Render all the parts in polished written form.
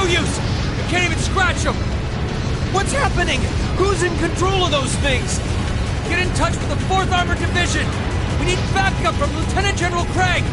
use! We can't even scratch them! What's happening? Who's in control of those things? Get in touch with the 4th Armored Division! We need backup from Lieutenant General Craig!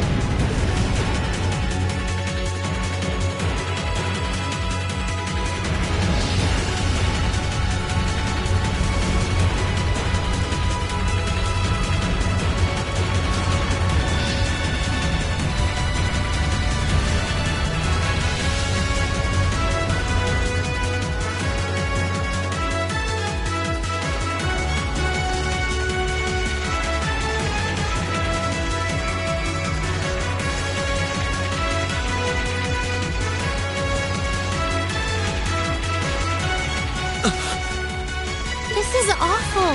This is awful.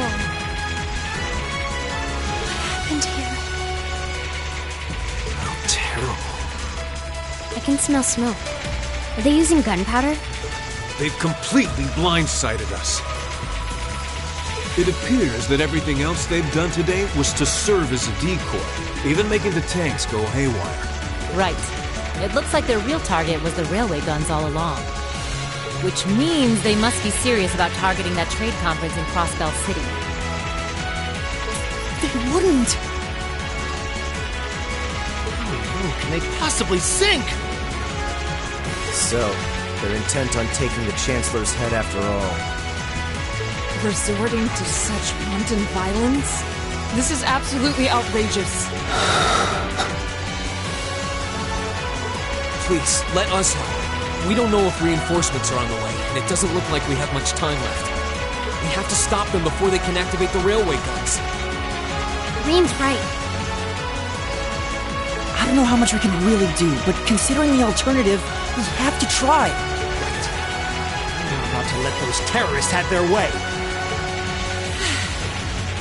What happened here? How terrible. I can smell smoke. Are they using gunpowder? They've completely blindsided us. It appears that everything else they've done today was to serve as a decoy, even making the tanks go haywire. Right. It looks like their real target was the railway guns all along. Which means they must be serious about targeting that trade conference in Crossbell City. They wouldn't! How low can they possibly sink? So, they're intent on taking the Chancellor's head after all. Resorting to such wanton violence? This is absolutely outrageous. Please, let us help. We don't know if reinforcements are on the way, and it doesn't look like we have much time left. We have to stop them before they can activate the railway guns. Green's right. I don't know how much we can really do, but considering the alternative, we have to try. Right. We're about to let those terrorists have their way.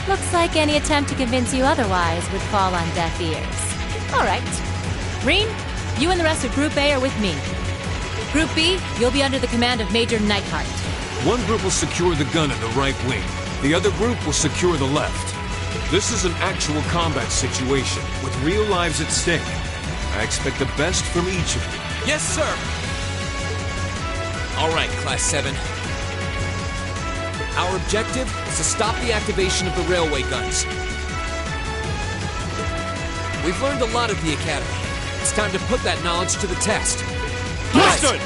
Looks like any attempt to convince you otherwise would fall on deaf ears. All right. Green, you and the rest of Group A are with me. Group B, you'll be under the command of Major Neidhart. One group will secure the gun in the right wing. The other group will secure the left. This is an actual combat situation, with real lives at stake. I expect the best from each of you. Yes, sir! All right, Class 7. Our objective is to stop the activation of the railway guns. We've learned a lot at the Academy. It's time to put that knowledge to the test. Understood!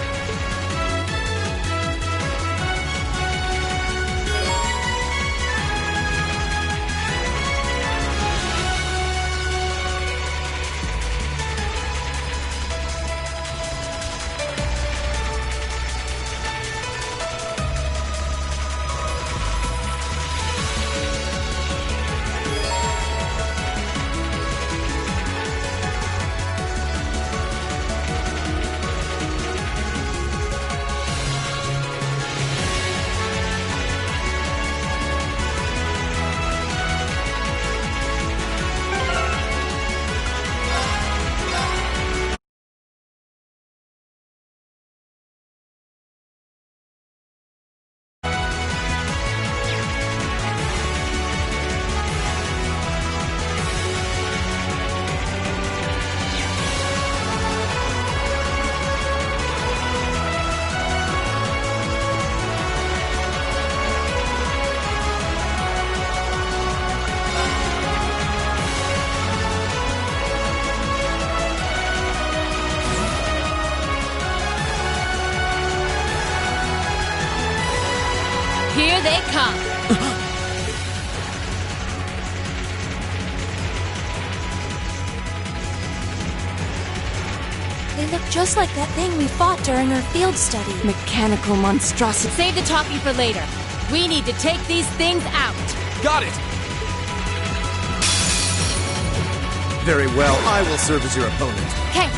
Here they come. They look just like that thing we fought during our field study. Mechanical monstrosity. Save the talking for later. We need to take these things out. Got it! Very well, I will serve as your opponent. Okay.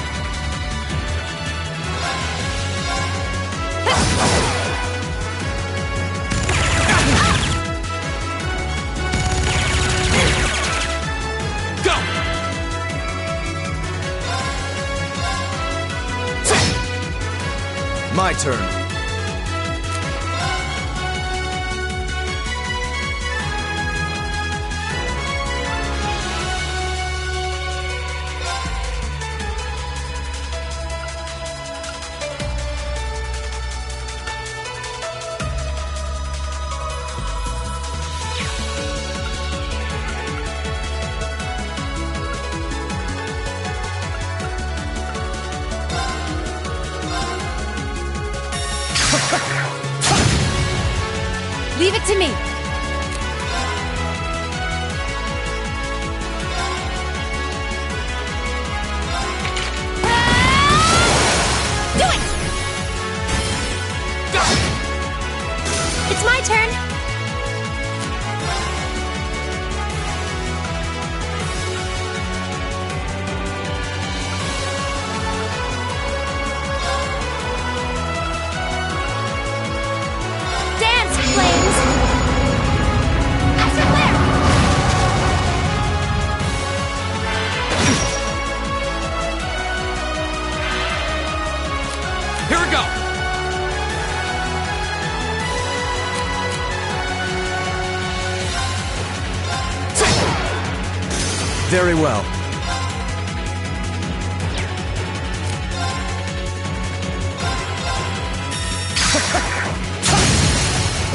My turn. Leave it to me. Do it! It's my turn. Dance, flames! Extra flare! Here we go! Very well.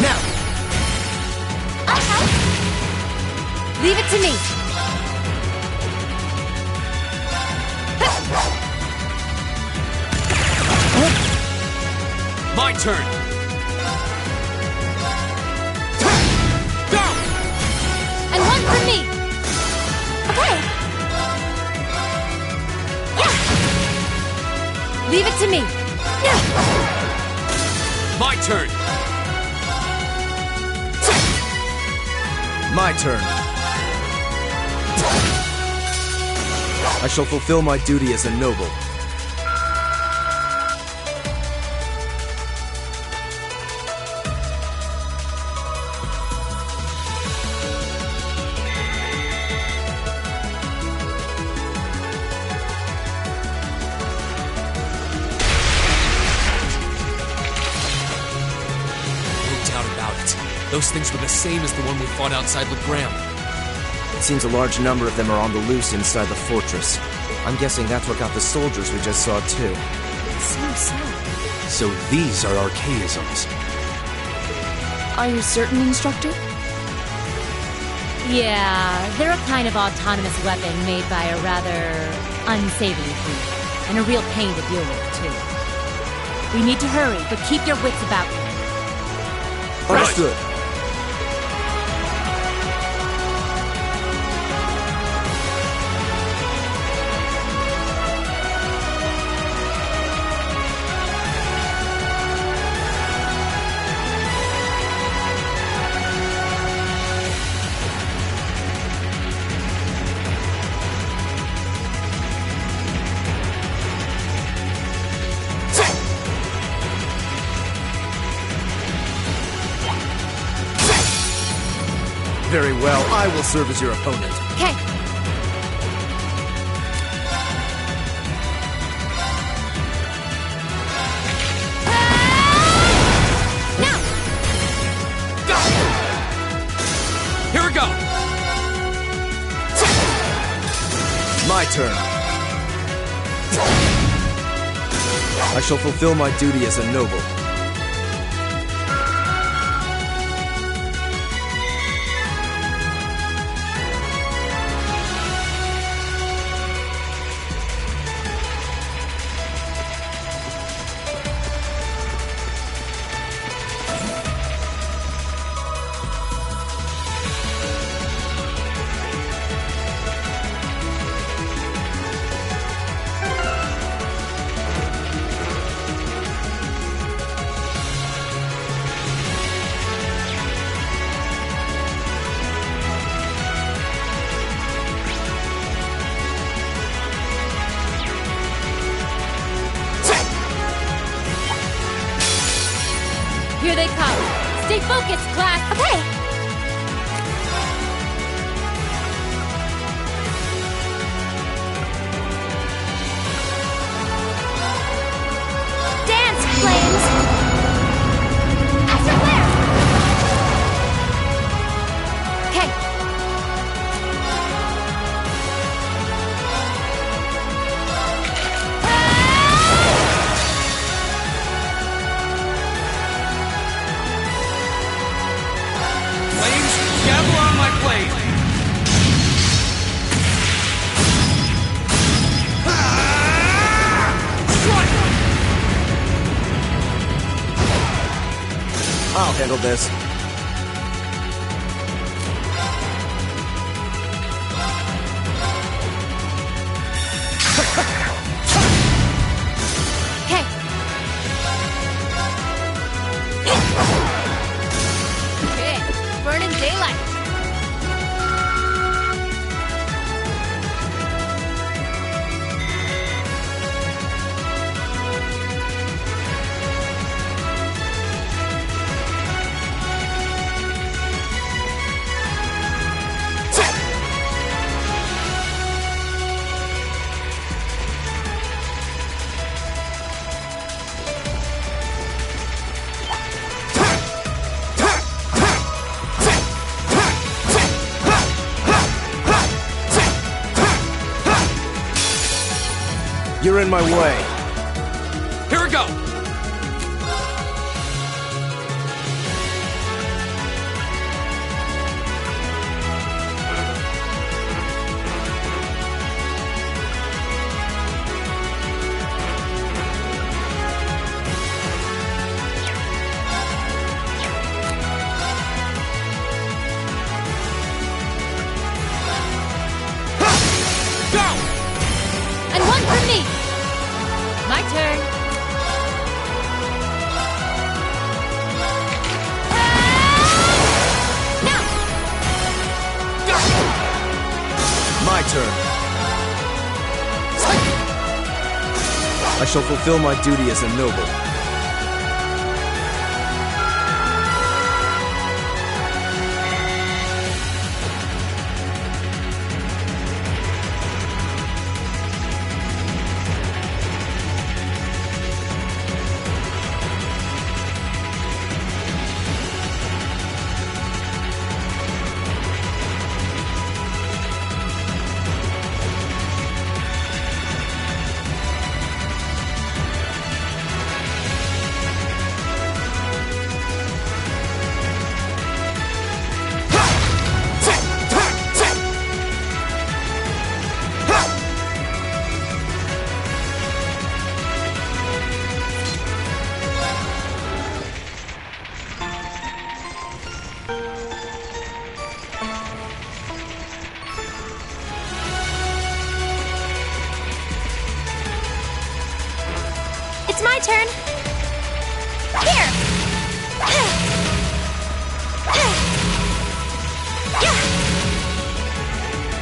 Now! Okay. Leave it to me. My turn! Go! And one for me. Okay. Yeah. Leave it to me. My turn! My turn. I shall fulfill my duty as a noble. No doubt about it. Those things were the same as the one we fought outside Legram. It seems a large number of them are on the loose inside the fortress. I'm guessing that's what got the soldiers we just saw too. So sad. So these are archaisms. Are you certain, Instructor? Yeah, they're a kind of autonomous weapon made by a rather unsavory group. And a real pain to deal with, too. We need to hurry, but keep your wits about you. Understood. Very well, I will serve as your opponent. Okay. Now! Here we go! My turn. I shall fulfill my duty as a noble. Here they come. Stay focused, class. Okay. Dance, flames. Extra flare. Okay. Flames, gather on my blade! Strike! I'll handle this. You're in my way. Here we go! And one for me! My turn. Now! My turn. I shall fulfill my duty as a noble. It's my turn. Here.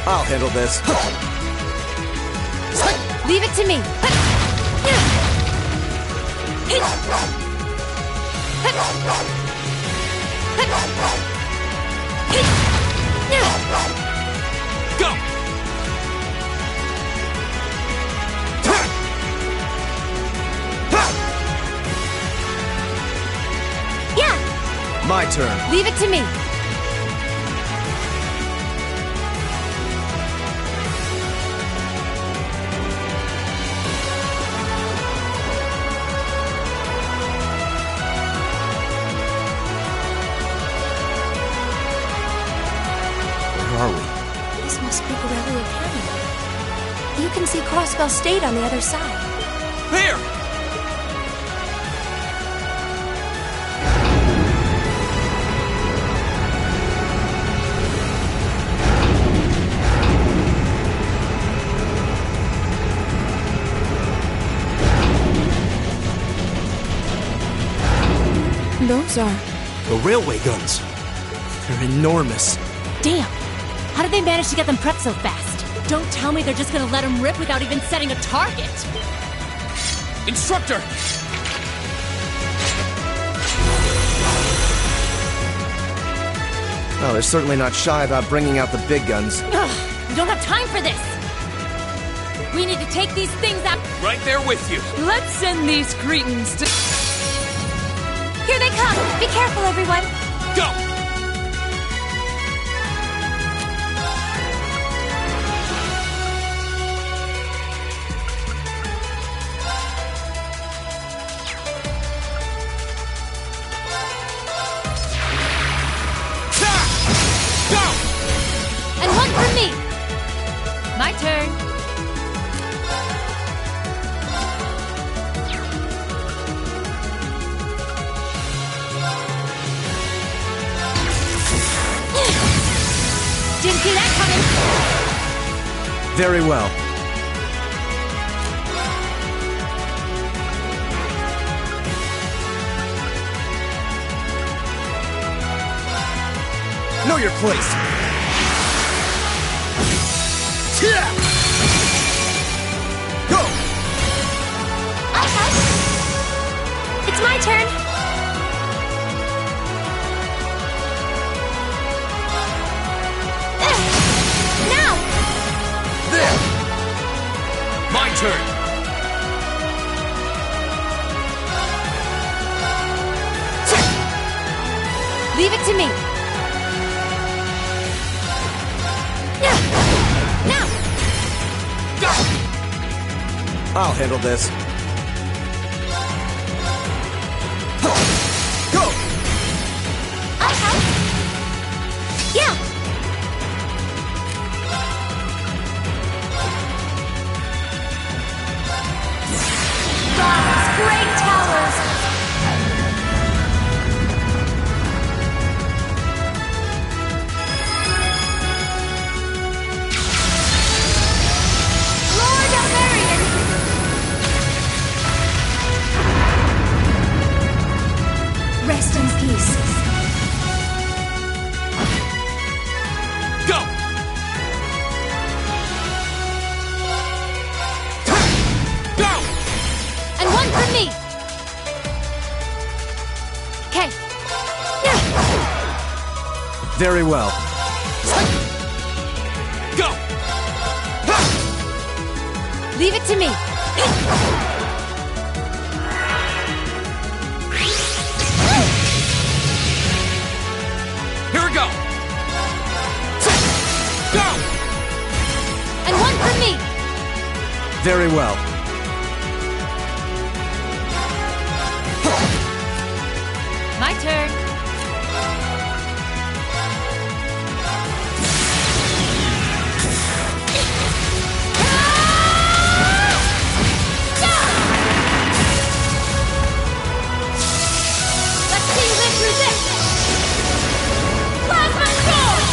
I'll handle this. Leave it to me. Go! Yeah. My turn. Leave it to me. Where are we? This must be Corellia Canyon. You can see Crossbell State on the other side. There! Those are... The railway guns. They're enormous. Damn! How did they manage to get them prepped so fast? Don't tell me they're just gonna let them rip without even setting a target. Instructor! Oh, they're certainly not shy about bringing out the big guns. Ugh, we don't have time for this! We need to take these things out. Right there with you. Let's send these cretins to... Here they come. Be careful, everyone. Go! And one for me! My turn. Didn't see that coming. Very well. Know your place. Go! Okay. It's my turn. Now. There! My turn! Leave it to me. Now. Go! I'll handle this. Go! I'll help. Yeah. God's great towers. Lord of Marion. Rest in peace. Go! Go! And one for me! Okay. Very well. Go! Leave it to me. Here we go! Go! And one for me. Very well. My turn. Let's see you live through this. Plasma Sword!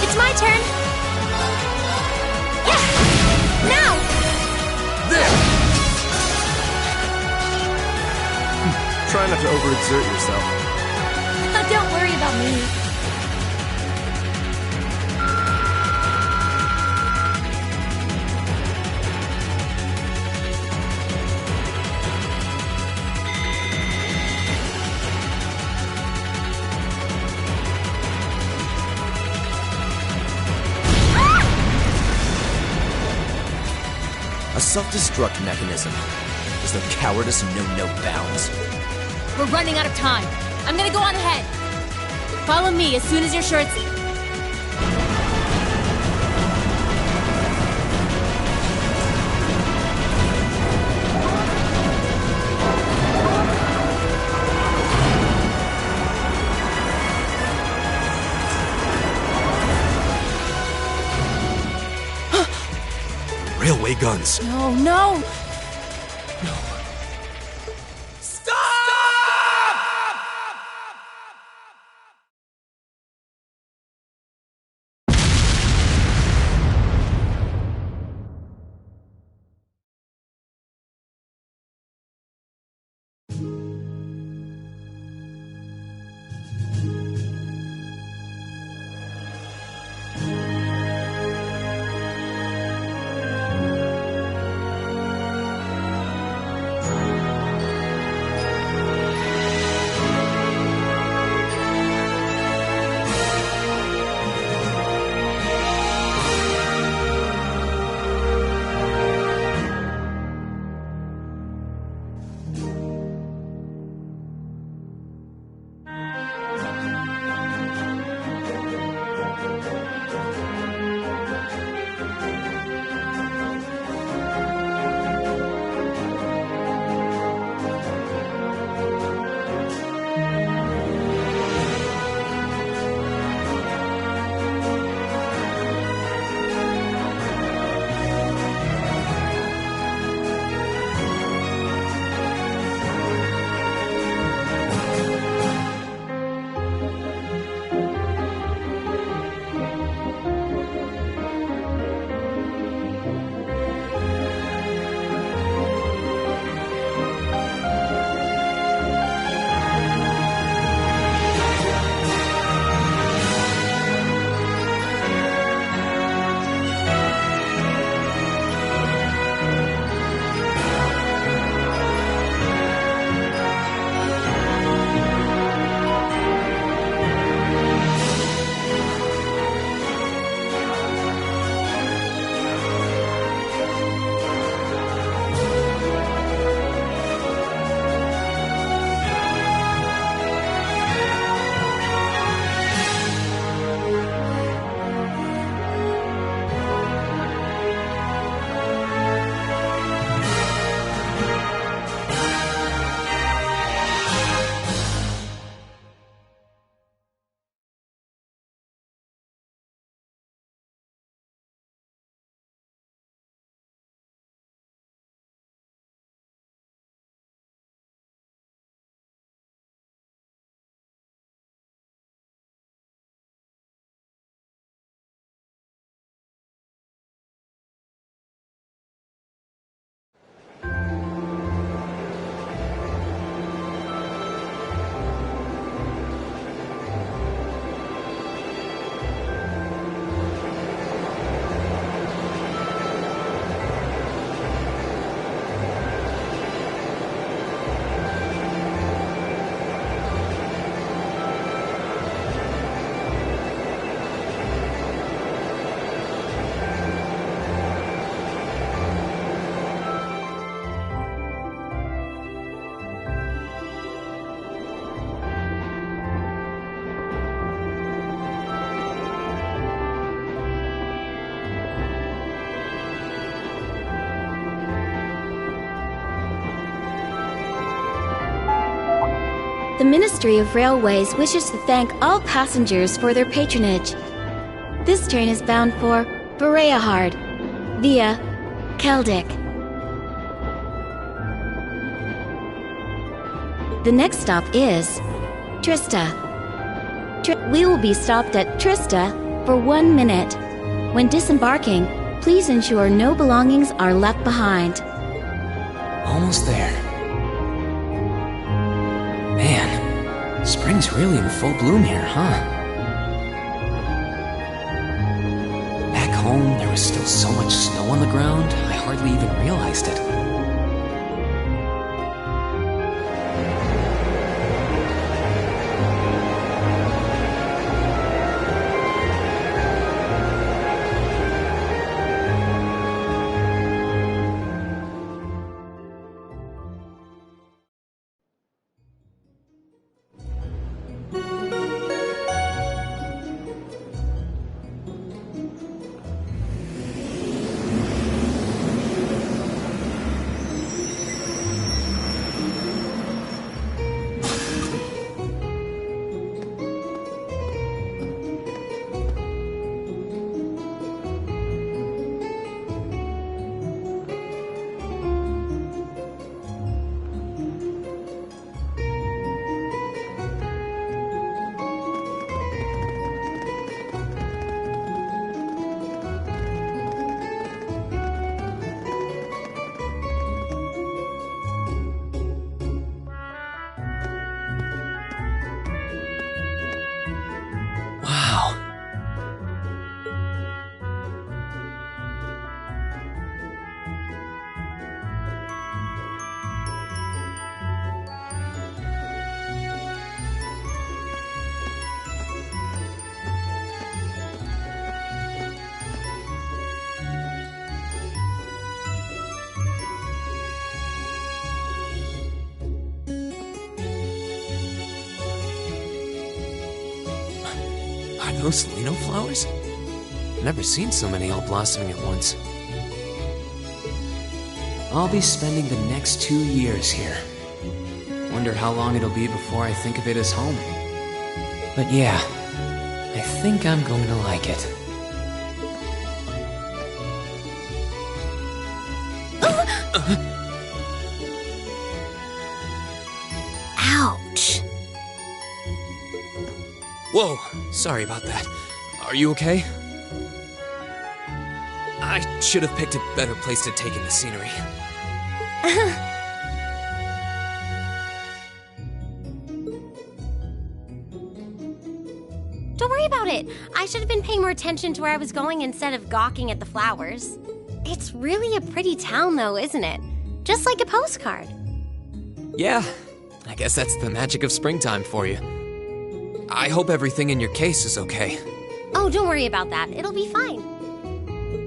It's my turn. Yeah. Now. There! Try not to overexert yourself. Don't worry about me. A self-destruct mechanism. Is there cowardice know no bounds? We're running out of time. I'm gonna go on ahead. Follow me as soon as you're sure it's... Railway guns. No, no! The Ministry of Railways wishes to thank all passengers for their patronage. This train is bound for Bereahard via Keldic. The next stop is Trista. We will be stopped at Trista for 1 minute. When disembarking, please ensure no belongings are left behind. Almost there. Man, spring's really in full bloom here, huh? Back home, there was still so much snow on the ground, I hardly even realized it. Wow. Are those Lino flowers? Never seen so many all blossoming at once. I'll be spending the next 2 years here. Wonder how long it'll be before I think of it as home. But yeah, I think I'm going to like it. Ouch! Whoa, sorry about that. Are you okay? I should have picked a better place to take in the scenery. Don't worry about it. I should have been paying more attention to where I was going instead of gawking at the flowers. It's really a pretty town, though, isn't it? Just like a postcard. Yeah, I guess that's the magic of springtime for you. I hope everything in your case is okay. Oh, don't worry about that. It'll be fine.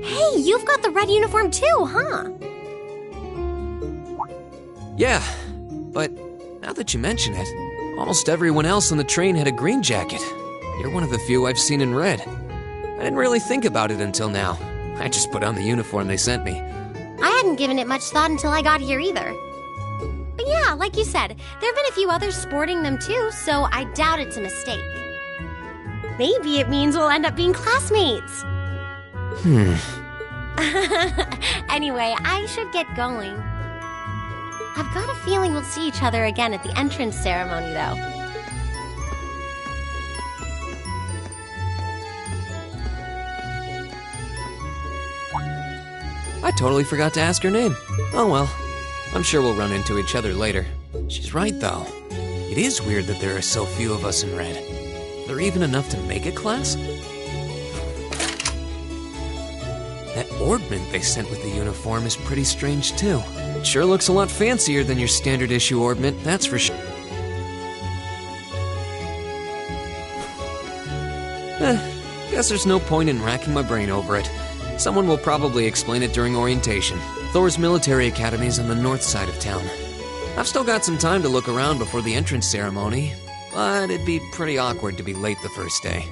Hey, you've got the red uniform too, huh? Yeah, but now that you mention it, almost everyone else on the train had a green jacket. You're one of the few I've seen in red. I didn't really think about it until now. I just put on the uniform they sent me. I hadn't given it much thought until I got here either. But yeah, like you said, there have been a few others sporting them too, so I doubt it's a mistake. Maybe it means we'll end up being classmates. Anyway, I should get going. I've got a feeling we'll see each other again at the entrance ceremony, though. I totally forgot to ask her name. Oh well, I'm sure we'll run into each other later. She's right, though. It is weird that there are so few of us in red. Are there even enough to make a class? That orbment they sent with the uniform is pretty strange, too. It sure looks a lot fancier than your standard issue orbment, that's for sure. Guess there's no point in racking my brain over it. Someone will probably explain it during orientation. Thor's military academy's on the north side of town. I've still got some time to look around before the entrance ceremony, but it'd be pretty awkward to be late the first day.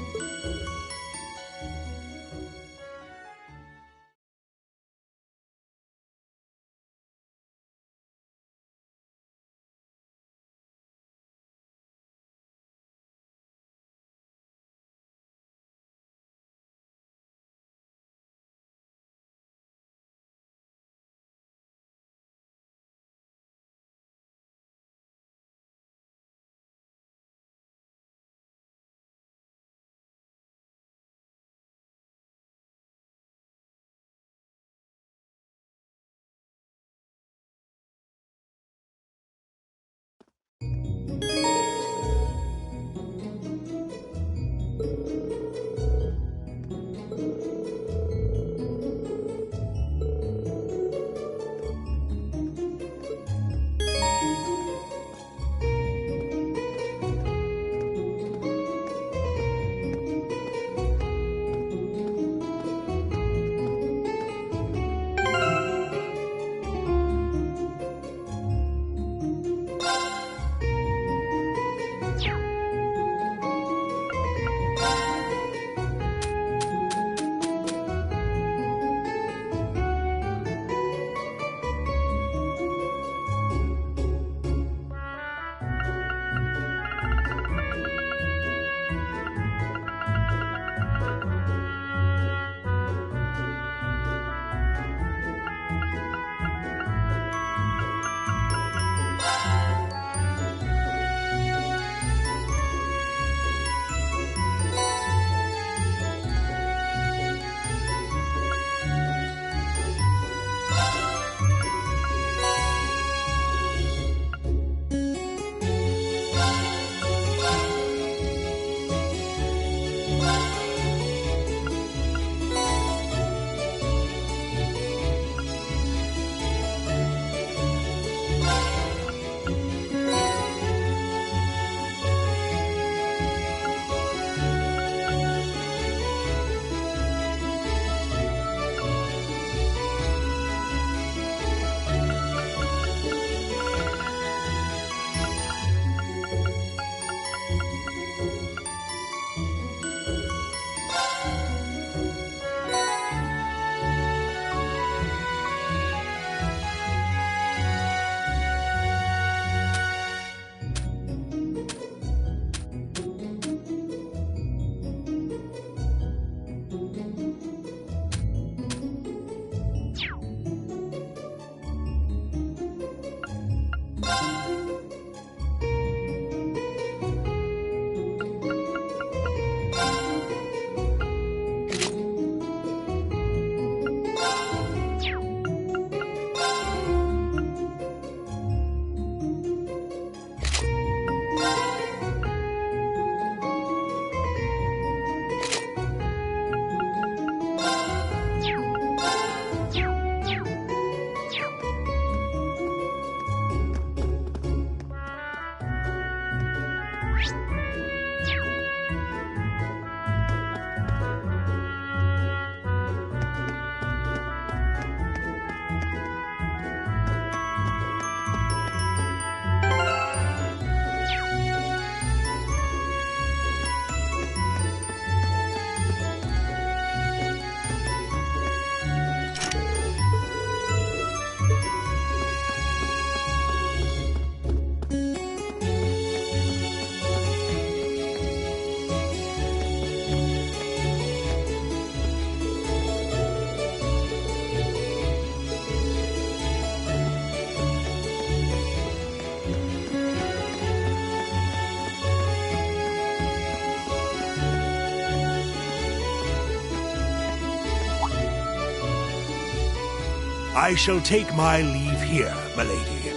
I shall take my leave here, milady.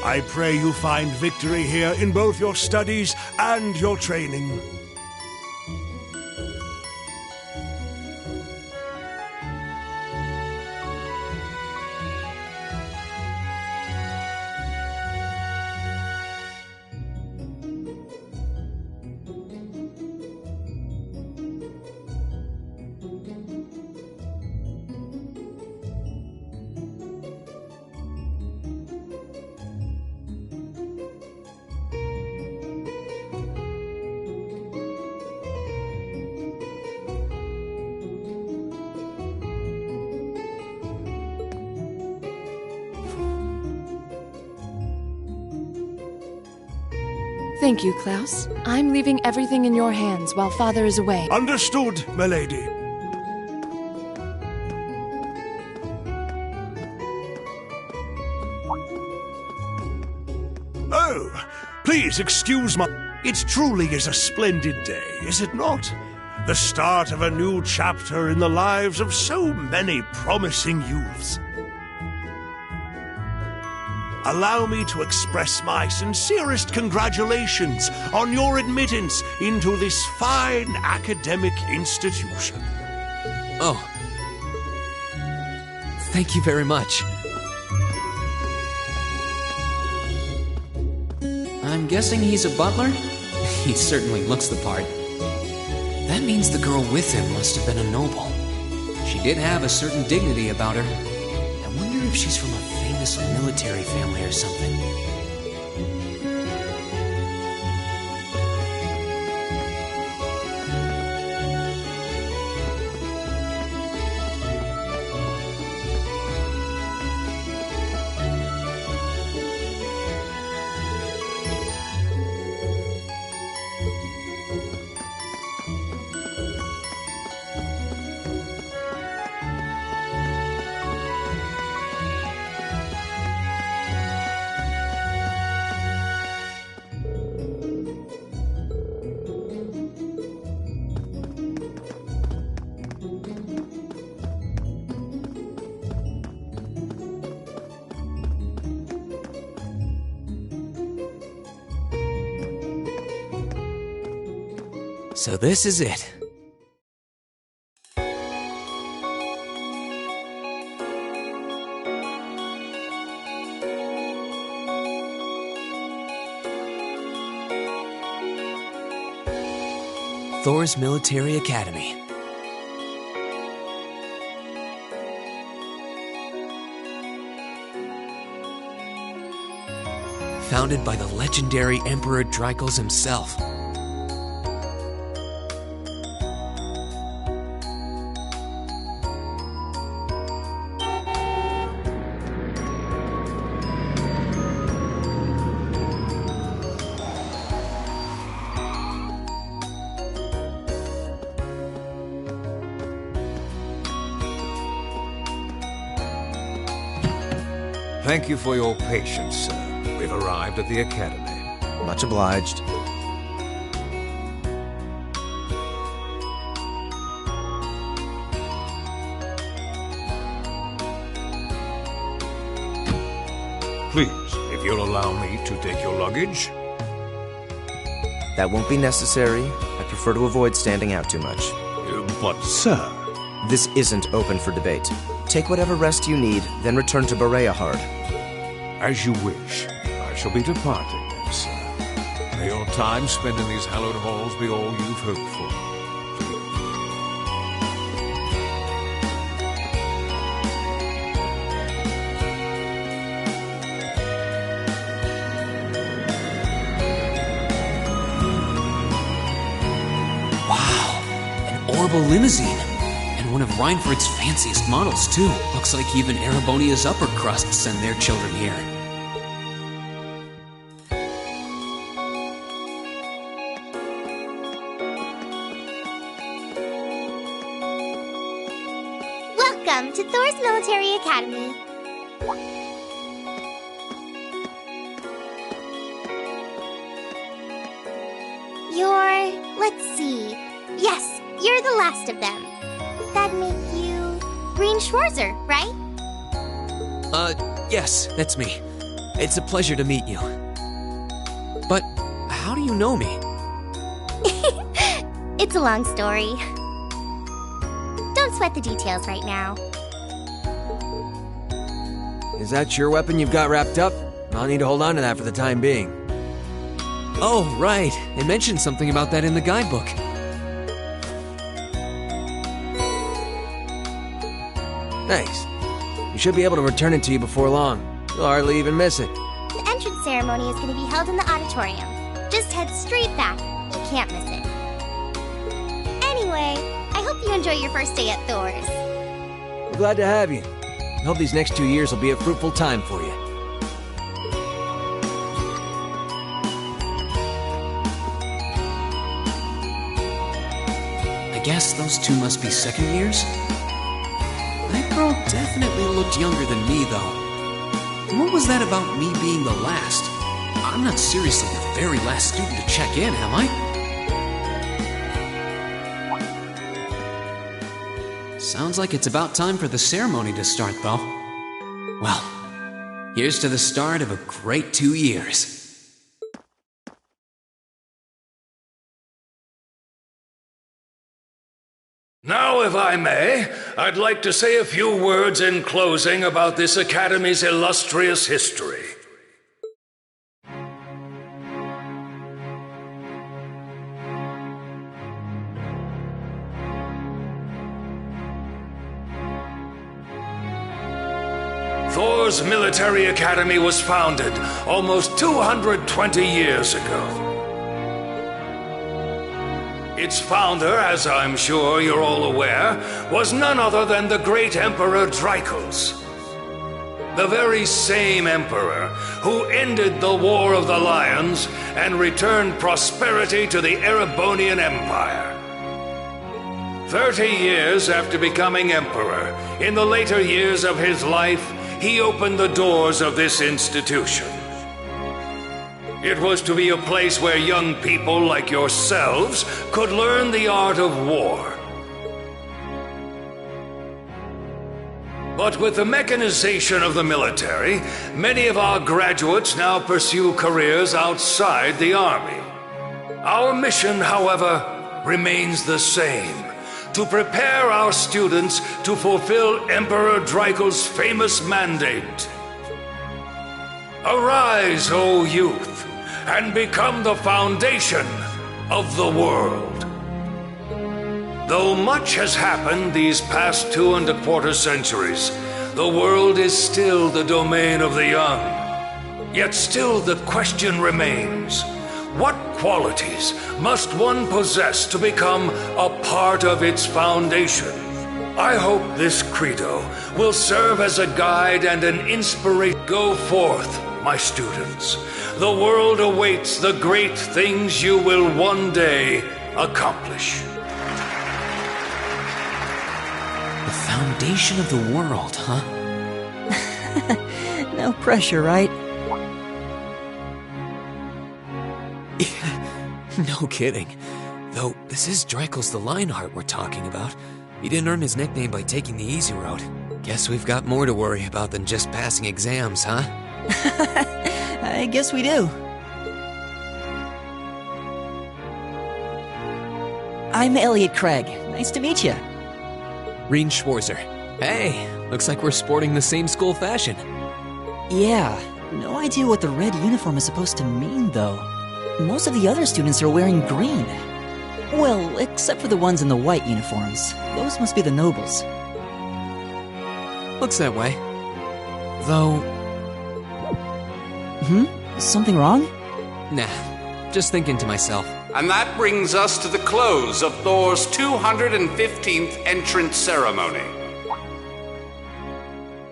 I pray you find victory here in both your studies and your training. Thank you, Klaus. I'm leaving everything in your hands while Father is away. Understood, milady. Oh, please excuse my... It truly is a splendid day, is it not? The start of a new chapter in the lives of so many promising youths. allow me to express my sincerest congratulations on your admittance into this fine academic institution. Oh. Thank you very much. I'm guessing he's a butler? He certainly looks the part. That means the girl with him must have been a noble. She did have a certain dignity about her. I wonder if she's from a famous military family or something. So this is it. Thor's Military Academy. Founded by the legendary Emperor Drykos himself. Thank you for your patience, sir. We've arrived at the Academy. Much obliged. Please, if you'll allow me to take your luggage. That won't be necessary. I prefer to avoid standing out too much. But, sir... This isn't open for debate. Take whatever rest you need, then return to Bareahard. As you wish. I shall be departing then, sir. May your time spent in these hallowed halls be all you've hoped for. Wow, an Orbital limousine. One of Reinford's fanciest models, too. Looks like even Erebonia's upper crust send their children here. Welcome to Thor's Military Academy. Let's see. Yes, you're the last of them. That'd make you Green Schwarzer, right? Yes, that's me. It's a pleasure to meet you. But how do you know me? It's a long story. Don't sweat the details right now. Is that your weapon you've got wrapped up? I'll need to hold on to that for the time being. Oh, right. It mentioned something about that in the guidebook. Thanks. We should be able to return it to you before long. You'll hardly even miss it. The entrance ceremony is going to be held in the auditorium. Just head straight back. You can't miss it. Anyway, I hope you enjoy your first day at Thor's. We're glad to have you. I hope these next 2 years will be a fruitful time for you. I guess those two must be second years? That girl definitely looked younger than me, though. And what was that about me being the last? I'm not seriously the very last student to check in, am I? Sounds like it's about time for the ceremony to start, though. Well, Here's to the start of a great 2 years. Now, if I may, I'd like to say a few words in closing about this Academy's illustrious history. Thor's Military Academy was founded almost 220 years ago. Its founder, as I'm sure you're all aware, was none other than the great Emperor Dreichels. The very same emperor who ended the War of the Lions and returned prosperity to the Erebonian Empire. 30 years after becoming emperor, in the later years of his life, he opened the doors of this institution. It was to be a place where young people like yourselves could learn the art of war. But with the mechanization of the military, many of our graduates now pursue careers outside the army. Our mission, however, remains the same: to prepare our students to fulfill Emperor Dreichels' famous mandate. Arise, O youth, and become the foundation of the world. Though much has happened these past 2¼ centuries, the world is still the domain of the young. Yet still the question remains: what qualities must one possess to become a part of its foundation? I hope this credo will serve as a guide and an inspiration. Go forth, my students. The world awaits the great things you will one day accomplish. The foundation of the world, huh? No pressure, right? No kidding. Though, this is Dreichels the Lionheart we're talking about. He didn't earn his nickname by taking the easy road. Guess we've got more to worry about than just passing exams, huh? I guess we do. I'm Elliot Craig. Nice to meet you. Rean Schwarzer. Hey, looks like we're sporting the same school fashion. Yeah, no idea what the red uniform is supposed to mean, though. Most of the other students are wearing green. Well, except for the ones in the white uniforms. Those must be the nobles. Looks that way. Though... Something wrong? Nah, just thinking to myself. And that brings us to the close of Thor's 215th entrance ceremony.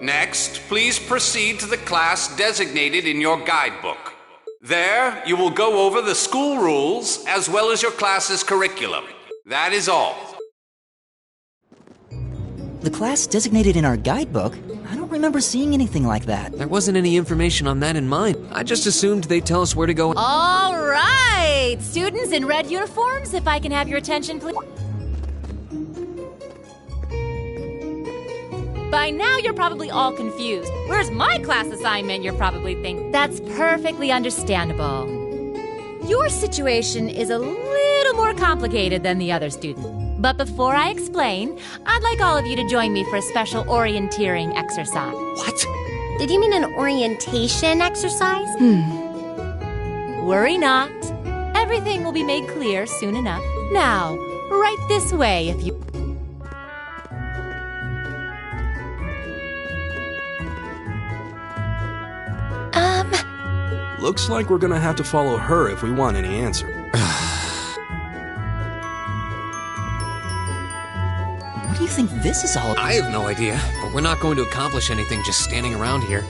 Next, please proceed to the class designated in your guidebook. There, you will go over the school rules as well as your class's curriculum. That is all. The class designated in our guidebook? I don't remember seeing anything like that. There wasn't any information on that in mine. I just assumed they'd tell us where to go. All right! Students in red uniforms, if I can have your attention, please. By now, you're probably all confused. Where's my class assignment, you're probably thinking. That's perfectly understandable. Your situation is a little more complicated than the other student. But before I explain, I'd like all of you to join me for a special orienteering exercise. What? Did you mean an orientation exercise? Worry not. Everything will be made clear soon enough. Now, right this way if you... Looks like we're gonna have to follow her if we want any answer. What do you think this is all about? I have no idea, but we're not going to accomplish anything just standing around here.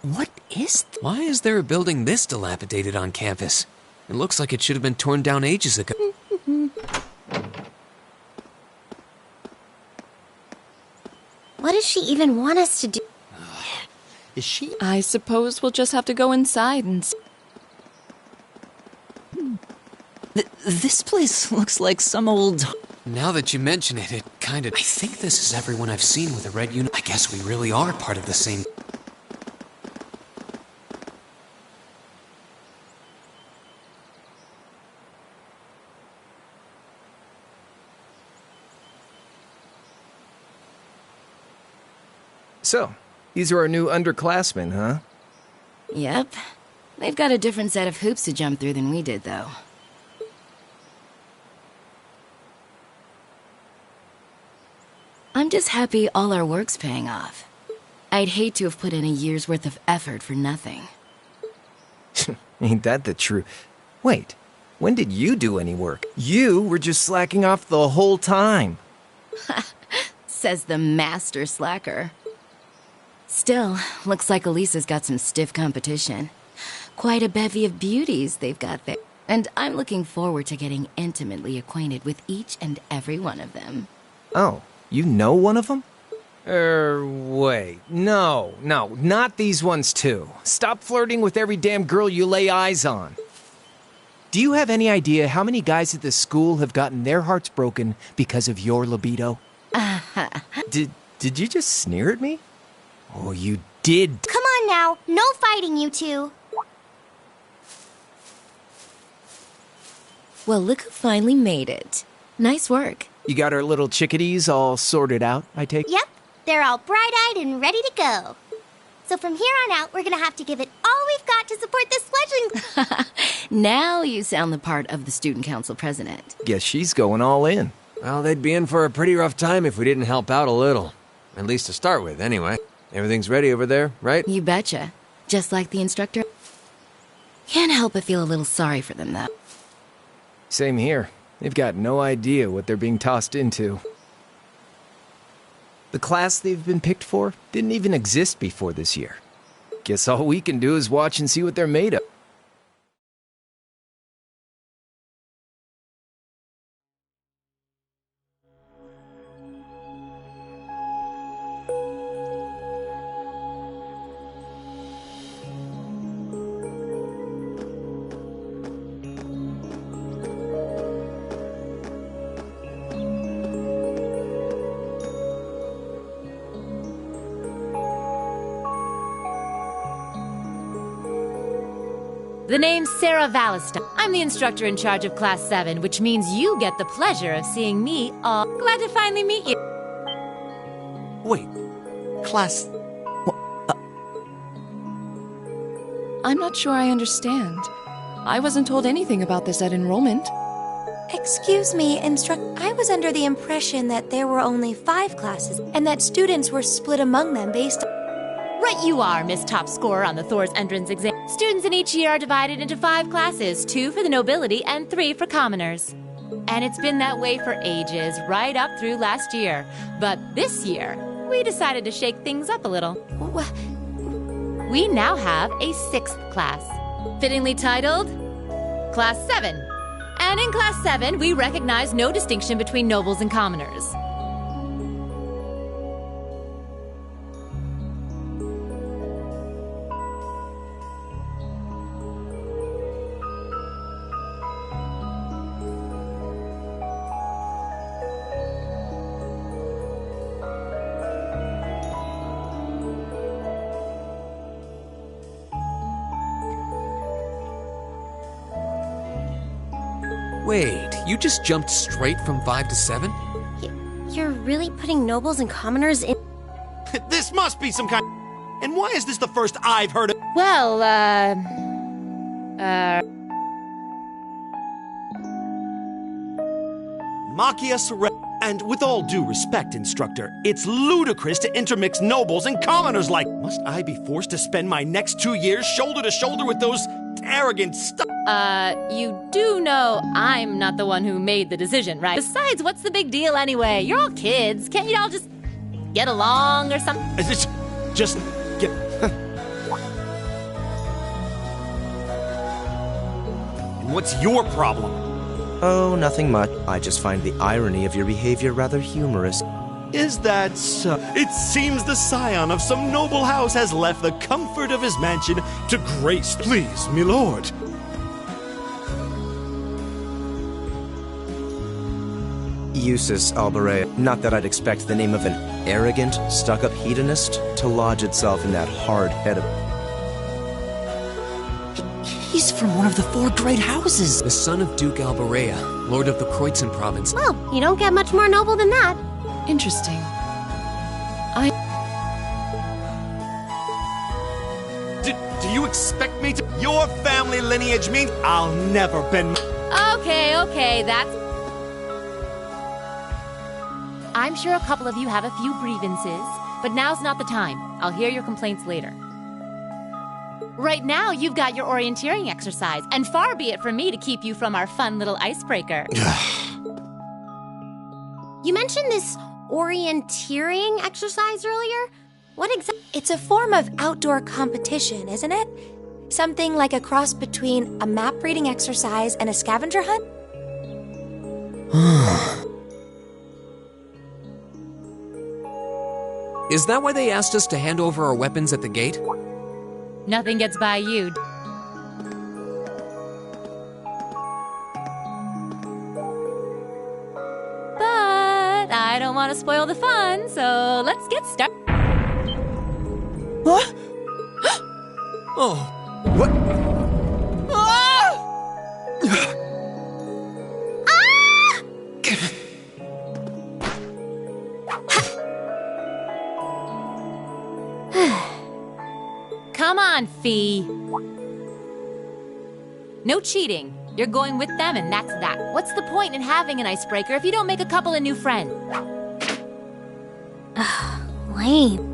What is Why is there a building this dilapidated on campus? It looks like it should have been torn down ages ago. What does she even want us to do? Is she? I suppose we'll just have to go inside and... This place looks like some old... Now that you mention it, it kinda... I think this is everyone I've seen with a red uniform. I guess we really are part of the same... So, these are our new underclassmen, huh? Yep. They've got a different set of hoops to jump through than we did, though. I'm just happy all our work's paying off. I'd hate to have put in a year's worth of effort for nothing. Ain't that the truth? Wait, when did you do any work? You were just slacking off the whole time. Says the master slacker. Still, looks like Elisa's got some stiff competition. Quite a bevy of beauties they've got there. And I'm looking forward to getting intimately acquainted with each and every one of them. Oh, you know one of them? Wait. No, not these ones too. Stop flirting with every damn girl you lay eyes on. Do you have any idea how many guys at this school have gotten their hearts broken because of your libido? Did you just sneer at me? Oh, you did. Come on now, no fighting, you two. Well, look who finally made it. Nice work. You got our little chickadees all sorted out, I take? Yep, they're all bright-eyed and ready to go. So from here on out, we're gonna have to give it all we've got to support this fledgling... Now you sound the part of the student council president. Guess she's going all in. Well, they'd be in for a pretty rough time if we didn't help out a little. At least to start with, anyway. Everything's ready over there, right? You betcha. Just like the instructor. Can't help but feel a little sorry for them, though. Same here. They've got no idea what they're being tossed into. The class they've been picked for didn't even exist before this year. Guess all we can do is watch and see what they're made of. The name's Sarah Valliston. I'm the instructor in charge of Class 7, which means you get the pleasure of seeing me all... Glad to finally meet you. Wait, Class... I'm not sure I understand. I wasn't told anything about this at enrollment. Excuse me, I was under the impression that there were only 5 classes, and that students were split among them based on... Right you are, Miss Top Scorer on the Thor's entrance exam. Students in each year are divided into 5 classes, 2 for the nobility and 3 for commoners. And it's been that way for ages, right up through last year. But this year, we decided to shake things up a little. We now have a 6th class, fittingly titled Class 7. And in Class 7, we recognize no distinction between nobles and commoners. Wait, you just jumped straight from 5 to 7? You're really putting nobles and commoners in... This must be some kind... And why is this the first I've heard of... Well, Machia Sore... And with all due respect, instructor, it's ludicrous to intermix nobles and commoners like... Must I be forced to spend my next 2 years shoulder to shoulder with those arrogant you do know I'm not the one who made the decision, right? Besides, what's the big deal anyway? You're all kids. Can't you all just get along or something? Just get... What's your problem? Oh, nothing much. I just find the irony of your behavior rather humorous. Is that so? It seems the scion of some noble house has left the comfort of his mansion to grace. Please, my lord. Eustace Albarea. Not that I'd expect the name of an arrogant, stuck-up hedonist to lodge itself in that hard head of... He's from one of the 4 great houses. The son of Duke Albarea, lord of the Kreutzen province. Well, you don't get much more noble than that. Interesting. Do you expect me to... Your family lineage means I'll never bend... Okay, that's... I'm sure a couple of you have a few grievances, but now's not the time. I'll hear your complaints later. Right now, you've got your orienteering exercise, and far be it from me to keep you from our fun little icebreaker. You mentioned this orienteering exercise earlier? What exactly? It's a form of outdoor competition, isn't it? Something like a cross between a map-reading exercise and a scavenger hunt? Is that why they asked us to hand over our weapons at the gate? Nothing gets by you. But I don't want to spoil the fun, so let's get started. What? Oh. What? Come on, Fee. No cheating. You're going with them, and that's that. What's the point in having an icebreaker if you don't make a couple of new friends? Lame.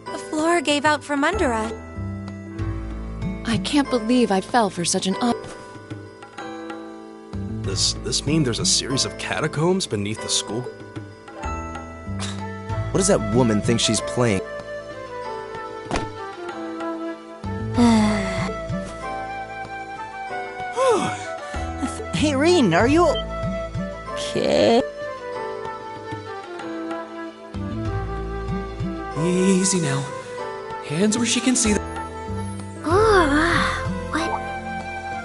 The floor gave out from under us. I can't believe I fell for such an Does this mean there's a series of catacombs beneath the school? What does that woman think she's playing? Hey, Rean, are you... okay? Easy now. Hands where she can see them. What?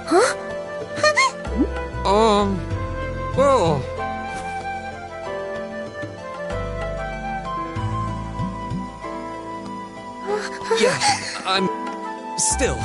Huh? Whoa. Yeah, I'm... Still,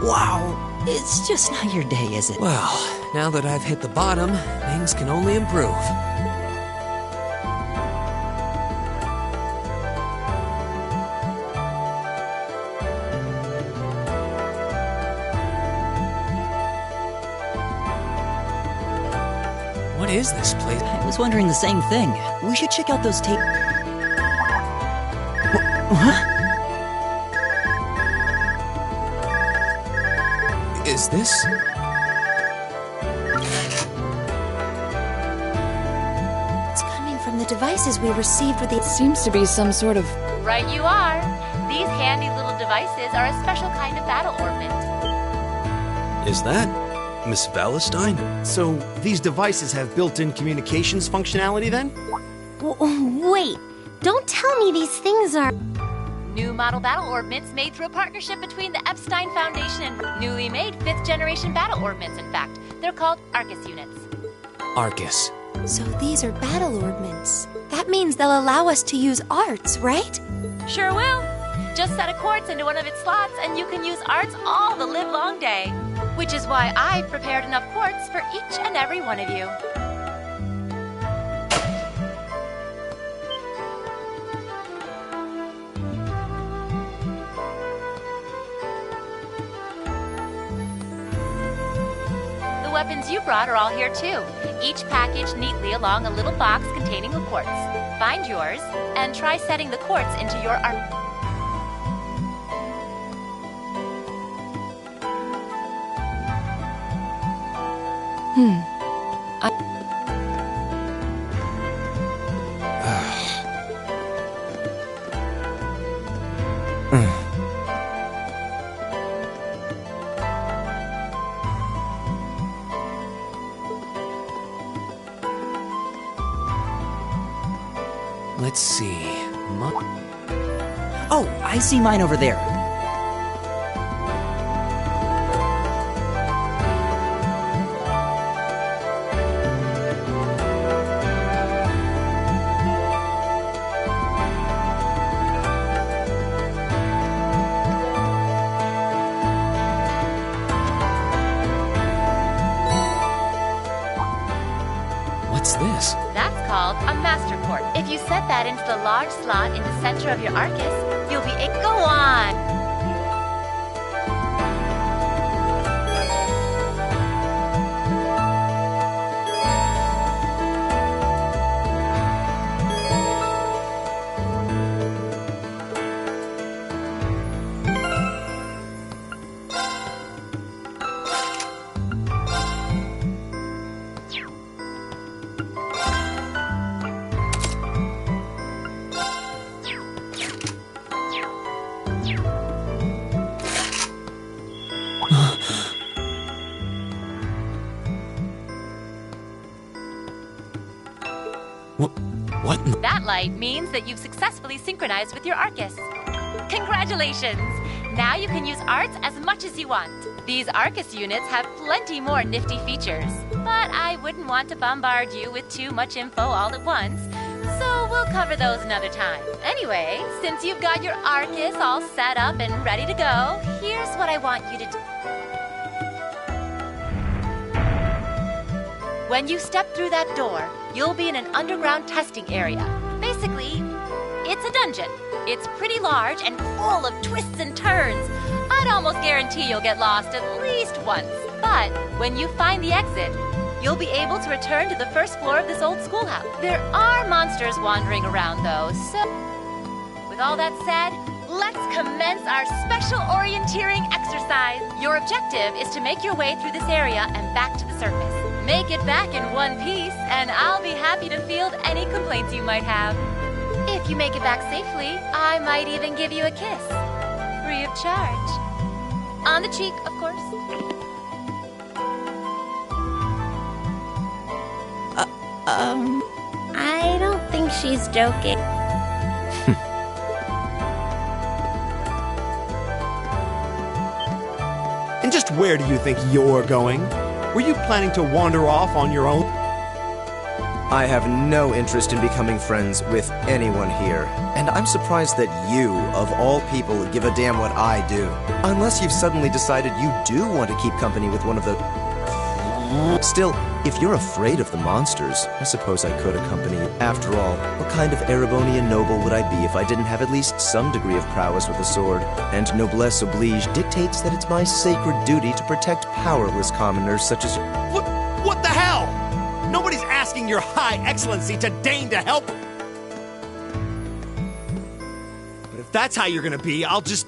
Wow, it's just not your day, is it? Well, now that I've hit the bottom, things can only improve. What is this place? I was wondering the same thing. We should check out those tape... Huh? Is this? It's coming from the devices we received with the... Seems to be some sort of... Right you are. These handy little devices are a special kind of battle ornament. Is that Miss Valestine? So, these devices have built-in communications functionality then? Wait, don't tell me these things are... New model battle ornaments made through a partnership between the Epstein Foundation and newly made 5th generation battle ornaments, in fact. They're called Arcus units. Arcus. So these are battle ornaments. That means they'll allow us to use arts, right? Sure will. Just set a quartz into one of its slots and you can use arts all the livelong day. Which is why I've prepared enough quartz for each and every one of you. weapons you brought are all here too, each packaged neatly along a little box containing a quartz. Find yours, and try setting the quartz into your arc. Let's see. Oh, I see mine over there. What's this? That's called a master port. If you set that into the large slot in the center of your Arcus, you'll be able to go on. What? That light means that you've successfully synchronized with your Arcus. Congratulations! Now you can use arts as much as you want. These Arcus units have plenty more nifty features, but I wouldn't want to bombard you with too much info all at once, so we'll cover those another time. Anyway, since you've got your Arcus all set up and ready to go, here's what I want you to do. When you step through that door, you'll be in an underground testing area. Basically, it's a dungeon. It's pretty large and full of twists and turns. I'd almost guarantee you'll get lost at least once. But when you find the exit, you'll be able to return to the first floor of this old schoolhouse. There are monsters wandering around, though, so... With all that said, let's commence our special orienteering exercise. Your objective is to make your way through this area and back to the surface. Make it back in one piece, and I'll be happy to field any complaints you might have. If you make it back safely, I might even give you a kiss. Free of charge. On the cheek, of course. I don't think she's joking. And just where do you think you're going? Were you planning to wander off on your own? I have no interest in becoming friends with anyone here, and I'm surprised that you, of all people, give a damn what I do. Unless you've suddenly decided you do want to keep company with one of the... Still, if you're afraid of the monsters, I suppose I could accompany you. After all, what kind of Erebonian noble would I be if I didn't have at least some degree of prowess with a sword? And noblesse oblige dictates that it's my sacred duty to protect powerless commoners such as... What the hell? Nobody's asking your high excellency to deign to help. But if that's how you're gonna be, I'll just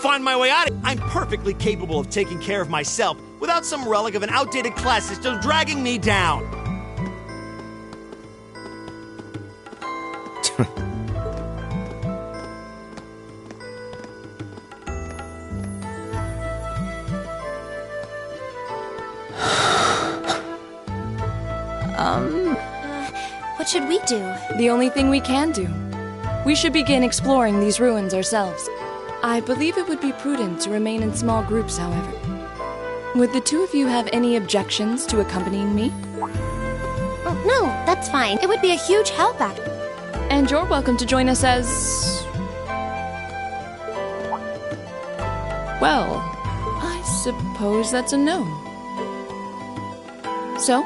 find my way out of it. I'm perfectly capable of taking care of myself without some relic of an outdated class system dragging me down. What should we do? The only thing we can do. We should begin exploring these ruins ourselves. I believe it would be prudent to remain in small groups, however. Would the two of you have any objections to accompanying me? Oh, no, that's fine. It would be a huge help, actually. And you're welcome to join us as... Well, I suppose that's a no. So,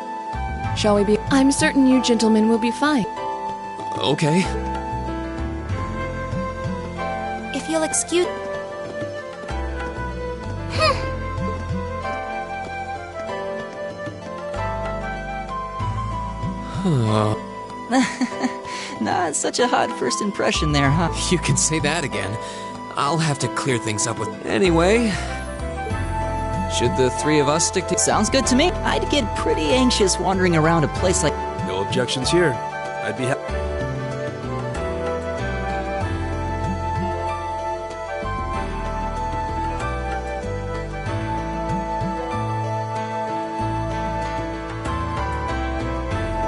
shall we be... I'm certain you gentlemen will be fine. Okay. If you'll excuse... Not such a hot first impression there, huh? You can say that again. I'll have to clear things up with... Anyway, should the three of us stick to... Sounds good to me. I'd get pretty anxious wandering around a place like... No objections here. I'd be happy.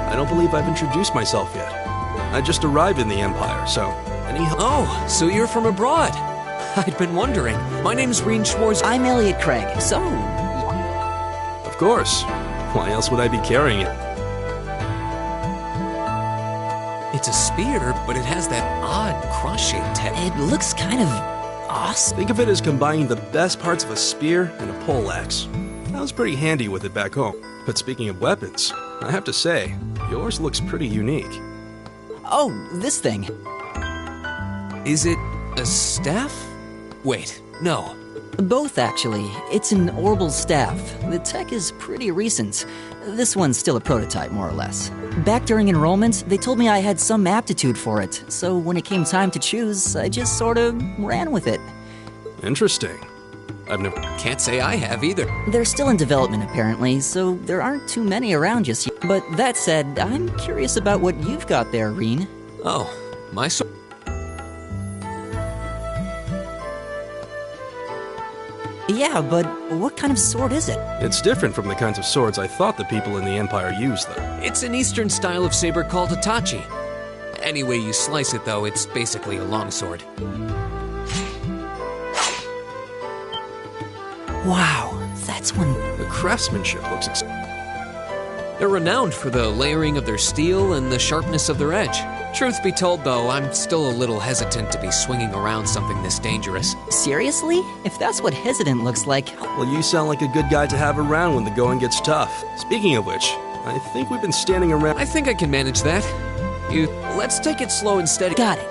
I don't believe I've introduced myself yet. I just arrived in the Empire, so... Oh, so you're from abroad. I'd been wondering. My name's Rean Schwartz. I'm Elliot Craig, so... Of course. Why else would I be carrying it? It's a spear, but it has that odd cross-shaped head. It looks kind of... awesome. Think of it as combining the best parts of a spear and a poleaxe. I was pretty handy with it back home. But speaking of weapons, I have to say, yours looks pretty unique. Oh, this thing. Is it a staff? Wait, no. Both, actually. It's an Orbal staff. The tech is pretty recent. This one's still a prototype, more or less. Back during enrollment, they told me I had some aptitude for it, so when it came time to choose, I just sort of ran with it. Interesting. I've never... Can't say I have either. They're still in development, apparently, so there aren't too many around just yet. But that said, I'm curious about what you've got there, Rean. Oh, my sword. Yeah, but what kind of sword is it? It's different from the kinds of swords I thought the people in the Empire used, though. It's an Eastern style of saber called Hitachi. Any way you slice it, though, it's basically a longsword. Wow, that's one... The craftsmanship looks... They're renowned for the layering of their steel and the sharpness of their edge. Truth be told, though, I'm still a little hesitant to be swinging around something this dangerous. Seriously? If that's what hesitant looks like... Well, you sound like a good guy to have around when the going gets tough. Speaking of which, I think we've been standing around... I think I can manage that. Let's take it slow and steady. Got it.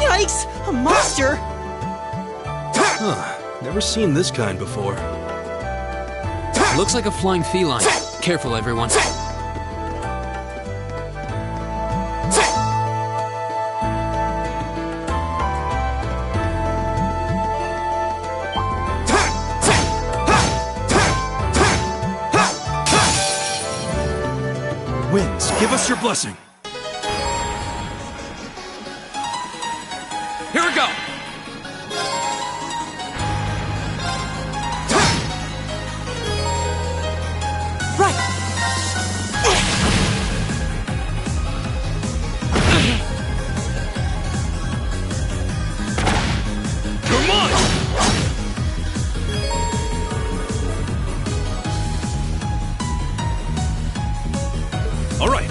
Yikes! A monster! Huh. Never seen this kind before. Looks like a flying feline. Careful, everyone. Winds, give us your blessing. Here we go! All right.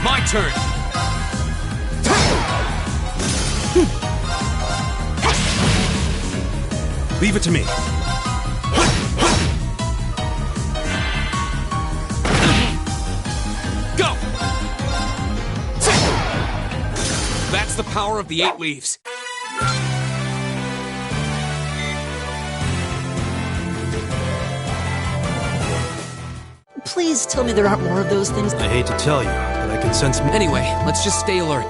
My turn. Leave it to me. Go! That's the power of the 8 leaves. Please tell me there aren't more of those things. I hate to tell you, but I can sense... Anyway, let's just stay alert.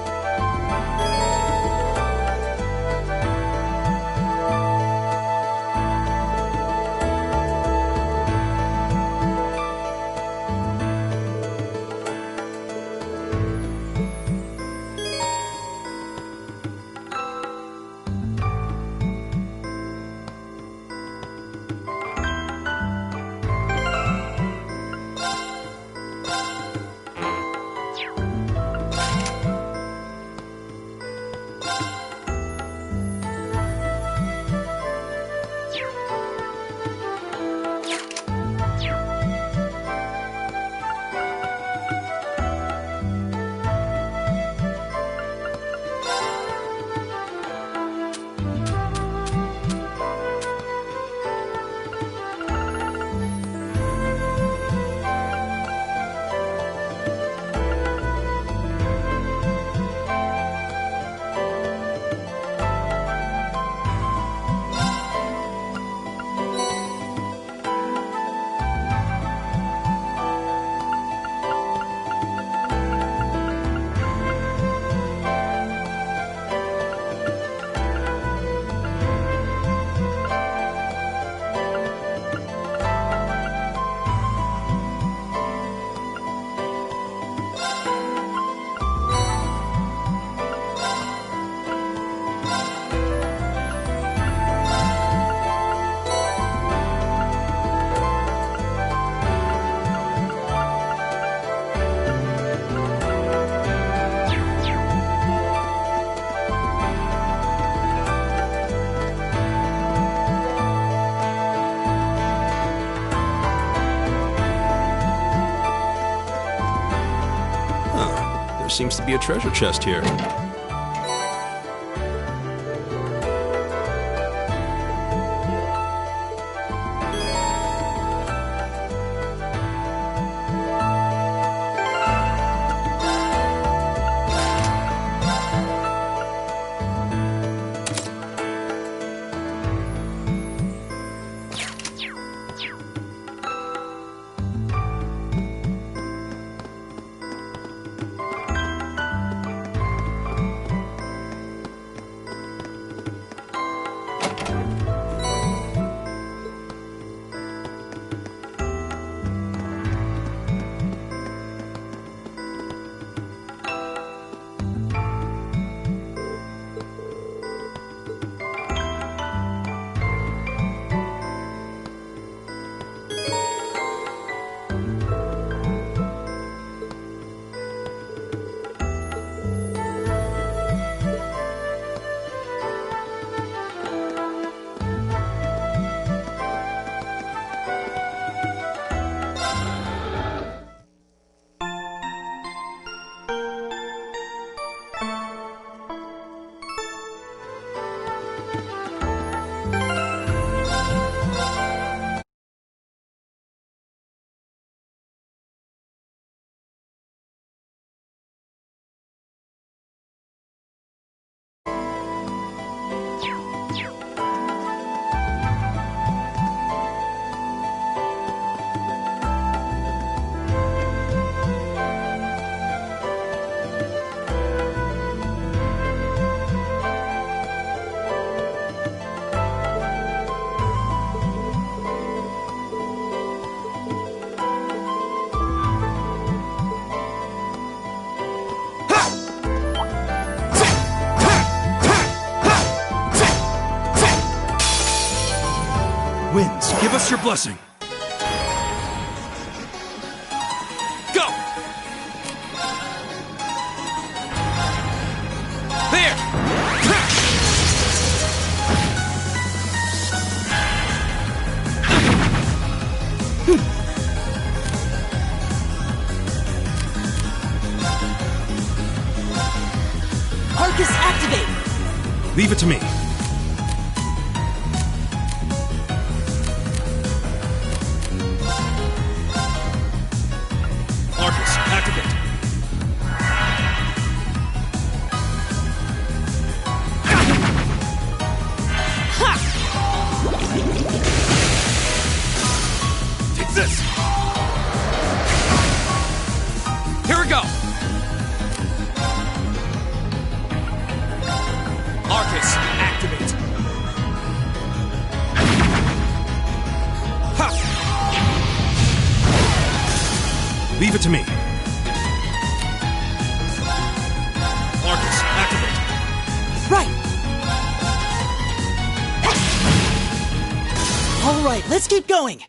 seems to be a treasure chest here. Winds, give us your blessing. Go! There! Arcus, activate! Leave it to me. Arcus, activate. Take this! Here we go! Arcus, activate. Ha! Leave it to me. Arcus, activate. Right! All right, let's keep going!